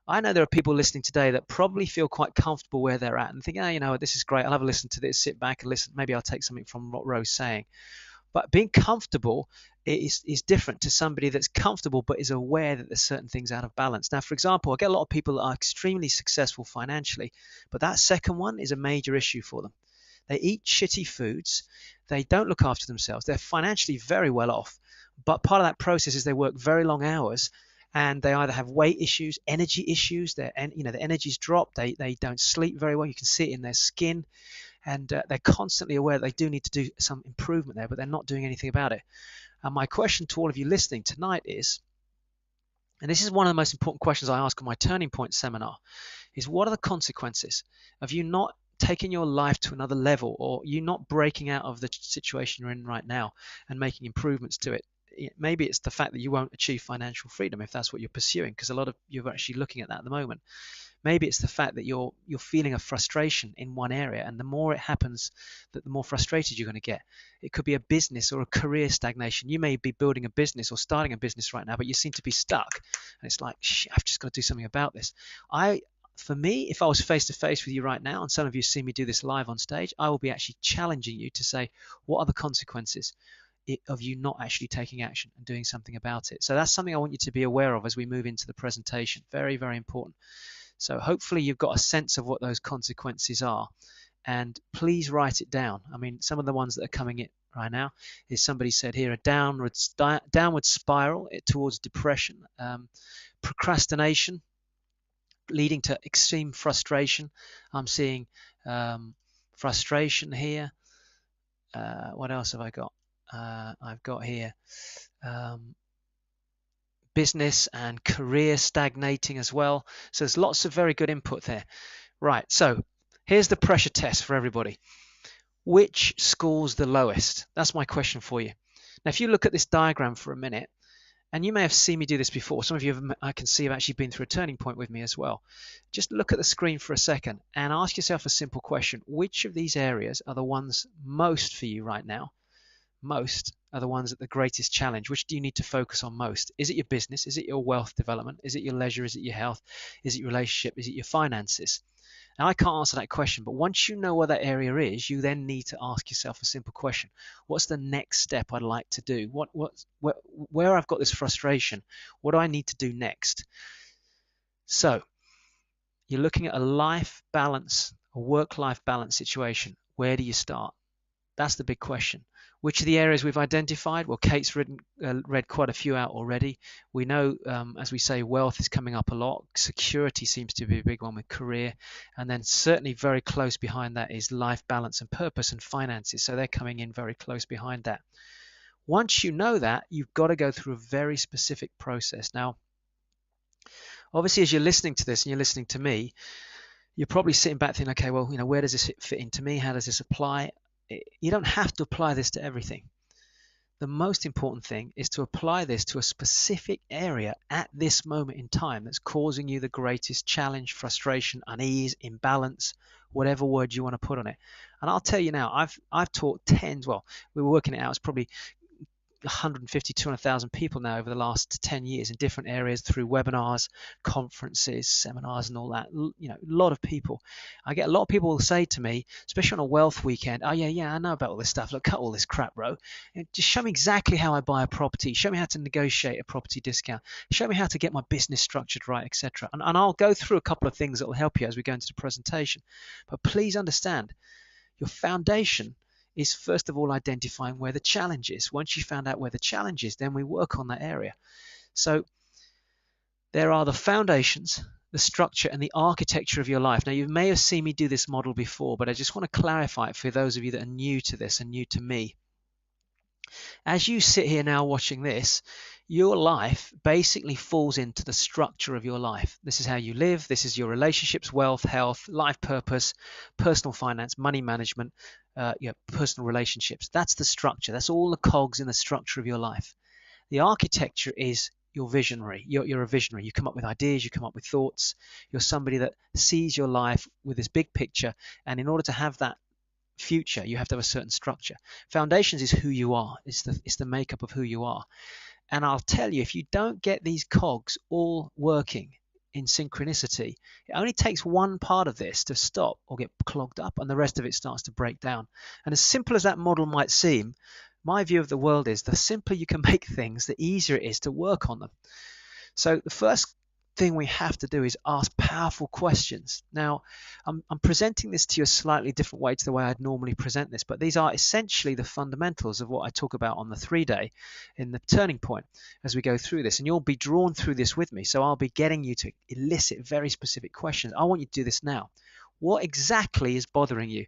I know there are people listening today that probably feel quite comfortable where they're at and think, oh, you know, this is great. I'll have a listen to this, sit back and listen. Maybe I'll take something from what Ro's saying. But being comfortable is different to somebody that's comfortable but is aware that there's certain things out of balance. Now, for example, I get a lot of people that are extremely successful financially, but that second one is a major issue for them. They eat shitty foods. They don't look after themselves. They're financially very well off. But part of that process is they work very long hours and they either have weight issues, energy issues, their the energy's dropped, they don't sleep very well. You can see it in their skin, and they're constantly aware that they do need to do some improvement there, but they're not doing anything about it. And my question to all of you listening tonight is, and this is one of the most important questions I ask on my Turning Point seminar, is what are the consequences of you not taking your life to another level, or you not breaking out of the situation you're in right now and making improvements to it? Maybe it's the fact that you won't achieve financial freedom if that's what you're pursuing, because a lot of you are actually looking at that at the moment. Maybe it's the fact that you're feeling a frustration in one area, and the more it happens, that the more frustrated you're going to get. It could be a business or a career stagnation. You may be building a business or starting a business right now, but you seem to be stuck, and it's like, shit, I've just got to do something about this. For me, if I was face to face with you right now, and some of you see me do this live on stage, I will be actually challenging you to say, what are the consequences of you not actually taking action and doing something about it? So that's something I want you to be aware of as we move into the presentation. Very, very important. So hopefully you've got a sense of what those consequences are, and please write it down. I mean, some of the ones that are coming in right now is, somebody said here, a downward spiral towards depression, procrastination leading to extreme frustration. I'm seeing frustration here. What else have I got? I've got here business and career stagnating as well. So there's lots of very good input there. Right, so here's the pressure test for everybody. Which scores the lowest? That's my question for you. Now, if you look at this diagram for a minute, and you may have seen me do this before. Some of you, I can see, have actually been through a turning point with me as well. Just look at the screen for a second and ask yourself a simple question. Which of these areas are the ones most for you right now? Most are the ones at the greatest challenge. Which do you need to focus on most? Is it your business? Is it your wealth development? Is it your leisure? Is it your health? Is it your relationship? Is it your finances? Now, I can't answer that question, but once you know where that area is, you then need to ask yourself a simple question. What's the next step I'd like to do? Where I've got this frustration, what do I need to do next? So you're looking at a life balance, a work-life balance situation. Where do you start? That's the big question. Which are the areas we've identified? Well, Kate's read quite a few out already. We know, as we say, wealth is coming up a lot. Security seems to be a big one with career. And then certainly very close behind that is life balance and purpose and finances. So they're coming in very close behind that. Once you know that, you've got to go through a very specific process. Now, obviously, as you're listening to this and you're listening to me, you're probably sitting back thinking, okay, well, where does this fit into me? How does this apply? You don't have to apply this to everything. The most important thing is to apply this to a specific area at this moment in time that's causing you the greatest challenge, frustration, unease, imbalance, whatever word you want to put on it. And I'll tell you now, I've taught tens, well, we were working it out, it's probably 150, 200,000 people now over the last 10 years in different areas through webinars, conferences, seminars, and all that. A lot of people. I get a lot of people will say to me, especially on a wealth weekend, oh yeah, I know about all this stuff. Look, cut all this crap, bro. Just show me exactly how I buy a property. Show me how to negotiate a property discount. Show me how to get my business structured right, etc. And I'll go through a couple of things that will help you as we go into the presentation. But please understand, your foundation is first of all identifying where the challenge is. Once you found out where the challenge is, then we work on that area. So there are the foundations, the structure, and the architecture of your life. Now, you may have seen me do this model before, but I just want to clarify it for those of you that are new to this and new to me. As you sit here now watching this, your life basically falls into the structure of your life. This is how you live. This is your relationships, wealth, health, life purpose, personal finance, money management, personal relationships. That's the structure. That's all the cogs in the structure of your life. The architecture is your visionary. You're a visionary. You come up with ideas. You come up with thoughts. You're somebody that sees your life with this big picture. And in order to have that future, you have to have a certain structure. Foundations is who you are. It's the makeup of who you are. And I'll tell you, if you don't get these cogs all working in synchronicity, it only takes one part of this to stop or get clogged up, and the rest of it starts to break down. And as simple as that model might seem, my view of the world is the simpler you can make things, the easier it is to work on them. So the first thing we have to do is ask powerful questions. Now, I'm presenting this to you a slightly different way to the way I'd normally present this, but these are essentially the fundamentals of what I talk about on the 3-day in the turning point as we go through this. And you'll be drawn through this with me. So I'll be getting you to elicit very specific questions. I want you to do this now. What exactly is bothering you?